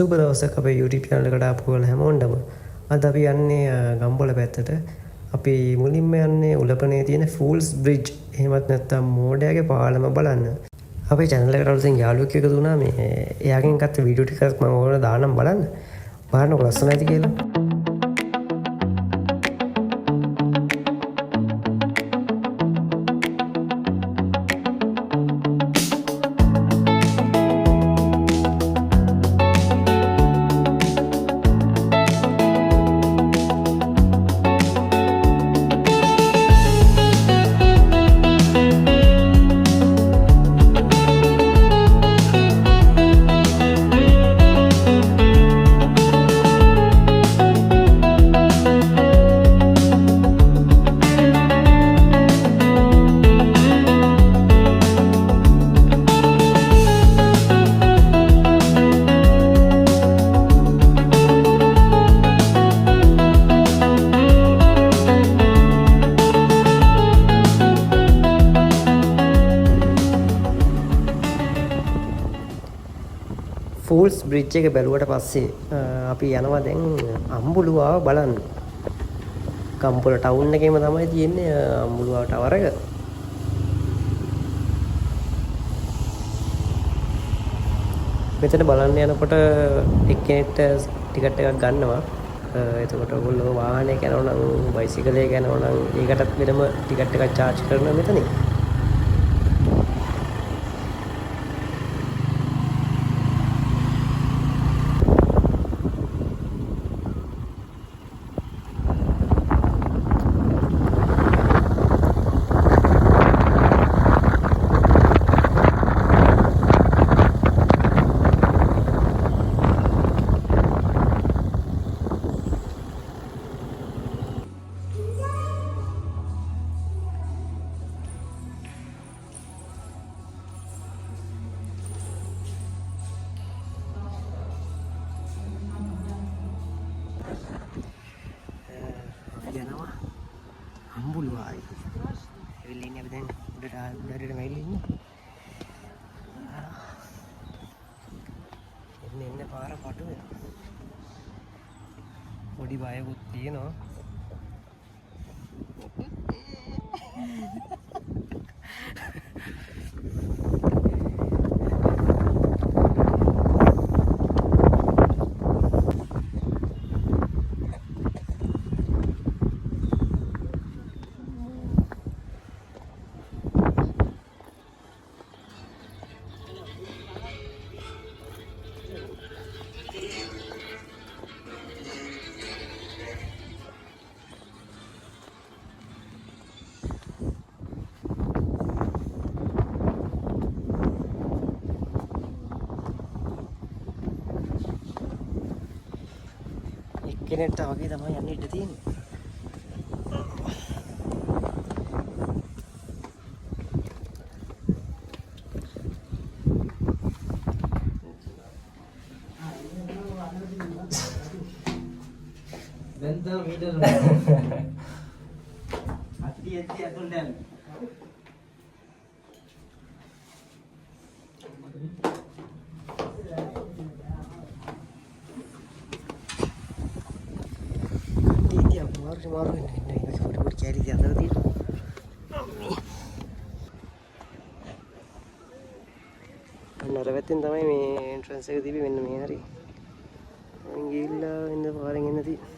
සුබ දවසක් අපේ YouTube channel එකට ආපු ඔයාලා හැමෝටම. අද අපි යන්නේ ගම්බොල පැත්තට. අපි මුලින්ම යන්නේ උලපනේ තියෙන Fools Bridge. එහෙමත් නැත්නම් මෝඩයාගේ පාලම බලන්න. අපේ channel එකට අලුතෙන් යාළුවෙක් එකතු වුණා. මේ එයාගෙන් ගත්ත වීඩියෝ ටිකක් මම ඔයාලට දාන්නම් බලන්න. බලන්නකො ලස්සනයිද කියලා. ෆූල්ස් බ්‍රිජ් එක බැලුවට පස්සේ අපි යනවා දැන් අම්බුලුවාව බලන්න. ගම්පොල ටවුන් එකේම තමයි තියෙන්නේ අම්බුලුවාව ටවර් එක. මෙතන බලන්න යනකොට එක්කෙනෙක්ට ටිකට් එකක් ගන්නවා. එතකොට ඔයගොල්ලෝ වාහනයක යනවා නම් බයිසිකලයක යනවා නම් ඒකටත් වෙනම ටිකට් එකක් charge කරනවා මෙතනින්. යනවා අම්බුලුවායි. එවිල ඉන්නේ අපි දැන් උඩට වැහිලා ඉන්නේ. එන්න පාර පටු වෙනවා. පොඩි බයකුත් තියෙනවා. කෙනෙක්ට වගේ තමයි යන්න ඉඩ තියෙන්නේ. දැන් තව මීටර අට්ටි අතුල් දැන් මාරු වෙන්නේ පොඩි කැලි දිහා අතර තියෙනවා. අන්නර වැත්තෙන් තමයි මේ එන්ට්‍රන්ස් එක තිබි මෙන්න මේ හරි. මම ගිහිල්ලා ඉන්න පාරෙන් එන්න තියෙන්නේ.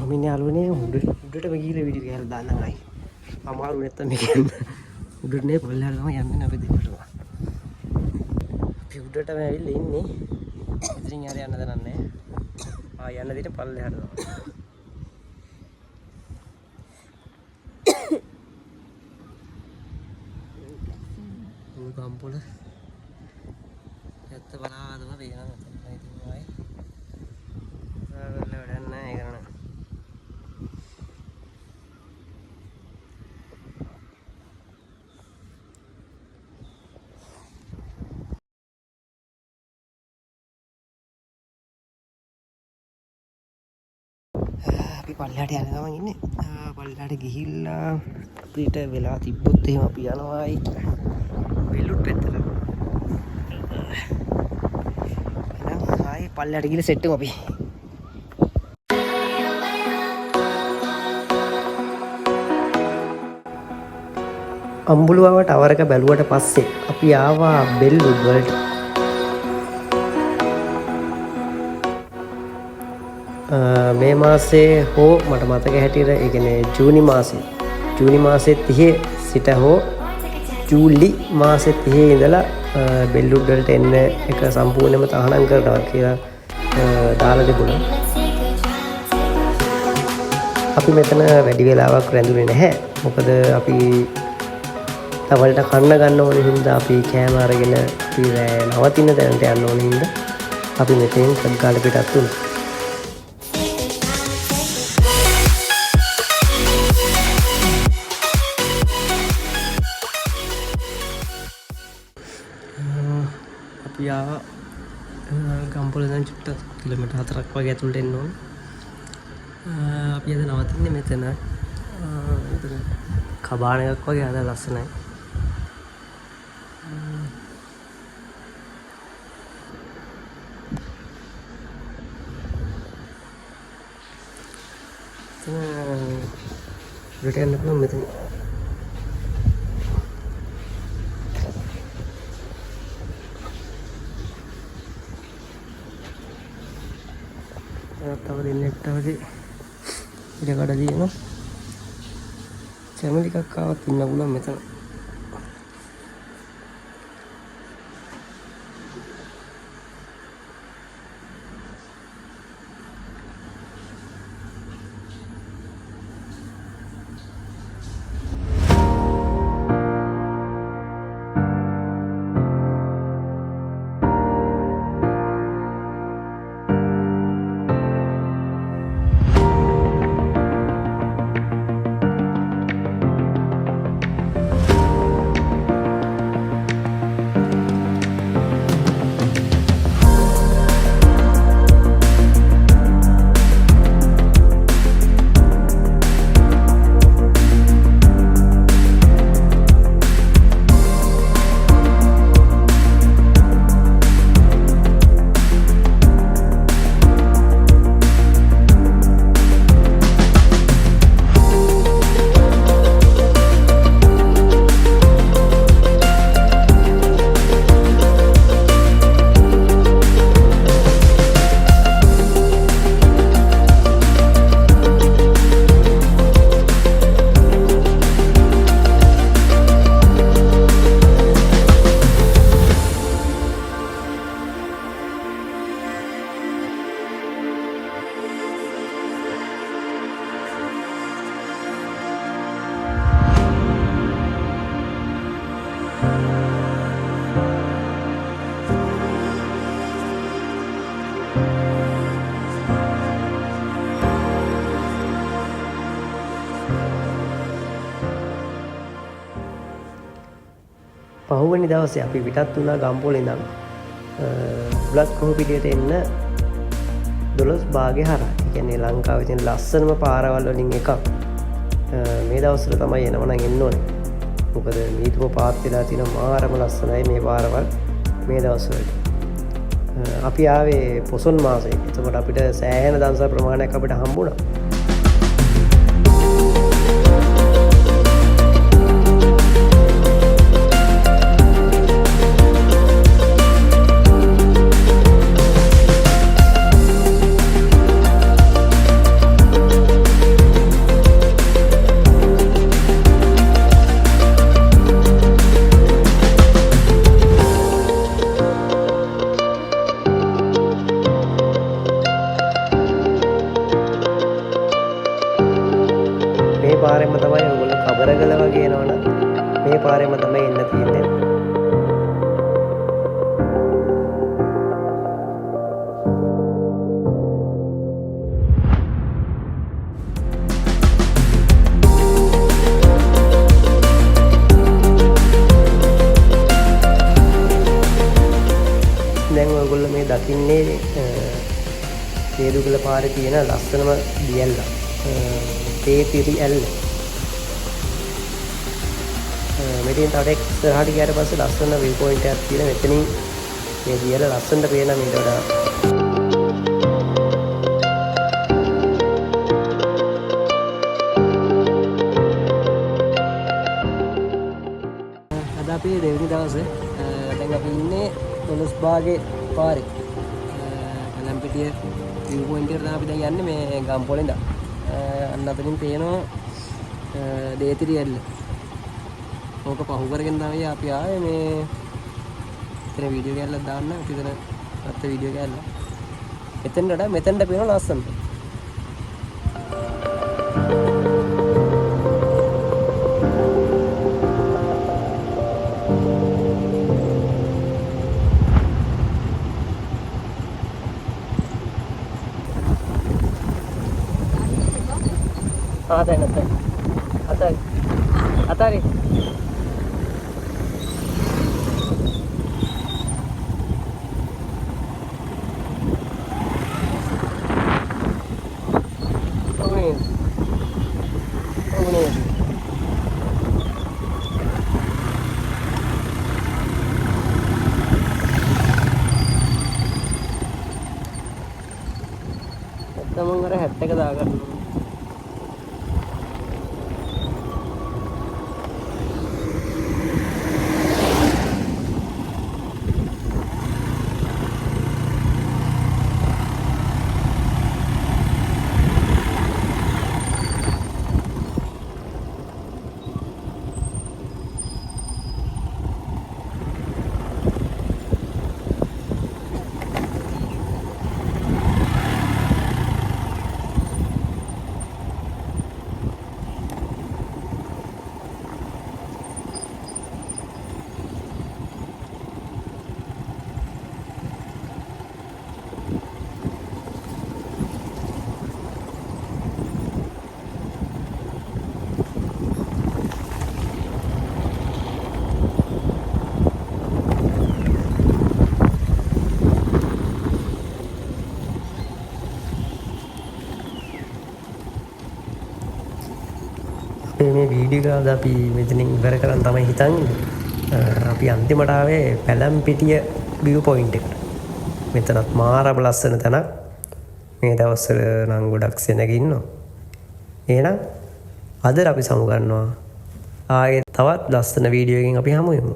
මම ඉන්නේ අලුනේ උඩටම ගිහිල්ලා වීඩියෝ ගහලා දාන්නම් ආයි. අමාරු නැත්තම් මේක උඩට නේ පල්ලෙහාට තමයි යන්නේ අපි දෙන්නටම. අපි උඩටම ඇවිල්ලා ඉන්නේ. ඉතින් යාර යන්න දන්නේ නැහැ. යන්න දෙන්න පල්ලෙහාට තමයි. ගම්පොල ඇත්ත බලාදම පේනවා තමයි ඉතින් ආයි. සාවල වැඩක් නැහැ ඒක නේද. අපි පල්ලෙහාට යන ගමන් ඉන්නේ. පල්ලෙහාට ගිහිල්ලා අපිට වෙලා තිබ්බොත් එහෙම අපි යනවායි. වෙලුට පල්ලෙහාට ගිහලා සෙට් වෙමු අපි. අම්බුලුවාව ටවර් එක බැලුවට පස්සේ අපි ආවා බෙල්වුඩ් වලට. මේ මාසේ හෝ මට මතක හැටියට ඒ කියන්නේ ජූනි මාසේ 30 සිට හෝ ජූලි මාසේ 30 ඉඳලා බෙල්වුඩ් වලට එන්න එක සම්පූර්ණයෙන්ම තහනම් කරනවා කියලා දාලා තිබුණා. අපි මෙතන වැඩි වෙලාවක් රැඳුනේ නැහැ. මොකද අපි තවලට කන්න ගන්න ඕන හින්දා අපි කෑම අරගෙන අපි නවතින තැනට යන්න ඕන හින්දා අපි මෙතෙන් ගාල පිටත් වුණා. අපි ආවා ගම්පොළ දැන් චුට්ටක් කිලෝමීටර් 4ක් වගේ ඇතුළට එන්න ඕන. අපි අද නවතින්නේ මෙතන. මෙතන කබාන එකක් වගේ අද ලස්සනයි. උඩට යන්න පුළුවන් මෙතන. තව දෙන්නෙක්ට අවදි ඉඩකඩ තියෙනවා. කැමති එකක් ආවත් ඉන්න පුළුවන් මෙතන. පහුවෙනි දවසේ අපි පිටත් වුණා ගම්පොළ ඉඳන් බුලත් කොහොපිටියට එන්න 12 භාගය හරහා. ඒ කියන්නේ ලංකාවේ තියෙන ලස්සනම පාරවල් වලින් එකක්. මේ දවස්වල තමයි එනවනම් එන්න ඕනේ. මොකද මීතුම පාත් වෙලා තියෙන මාරම ලස්සනයි මේ පාරවල් මේ දවස්වල. අපි ආවේ පොසොන් මාසයේ. එතකොට අපිට සෑහෙන දවසක් ප්‍රමාණයක් අපිට හම්බුණා. පාරෙම තමයි ඔයගොල්ලෝ කබරගල වගේ එනවනම් මේ පාරෙම තමයි එන්න තියෙන්නේ. දැන් ඔයගොල්ලෝ මේ දකින්නේ තේරුගල පාරේ තියෙන ලස්සනම දියැල්ල. තේපිරි ඇල්ල. මෙතෙන් තව ඉස්සරහට ගියාට පස්සේ ලස්සන view point එකක් තියෙන මෙතනින් මේ දියැල ලස්සනට පේනවා මීට වඩා. දෙවෙනි දවසේ දැන් අපි ඉන්නේ දොළොස්බාගේ පාරේ කලම්පිටිය view point එකට තමයි අපි දැන් යන්නේ මේ ගම්පොලෙන්ද අන්න අතනින් පේනවා දේතිරි ඇල්ල. ඕක පහු කරගෙන තමයි අපි ආවේ මේ ඉතින් වීඩියෝ කැල්ලක් දාන්න ඉතින් අත්ත වීඩියෝ කැල්ල. එතෙන්ට මෙතෙන්ට පේනවා ලස්සනට. Ada. Atari. Temen ada hashtag දාගන්න. මේ වීඩියෝ එක අපි මෙතනින් ඉවර කරන් තමයි හිතන්නේ. අපි අන්තිමට ආවේ පැලම්පිටිය view point එකට. මෙතනත් මාරම ලස්සන තැනක්. මේ දවස්වල නම් ගොඩක් සෙනග ඉන්නවා. එහෙනම් අද අපි සමු ගන්නවා. ආයේ තවත් ලස්සන වීඩියෝ එකකින් අපි හමු වෙමු.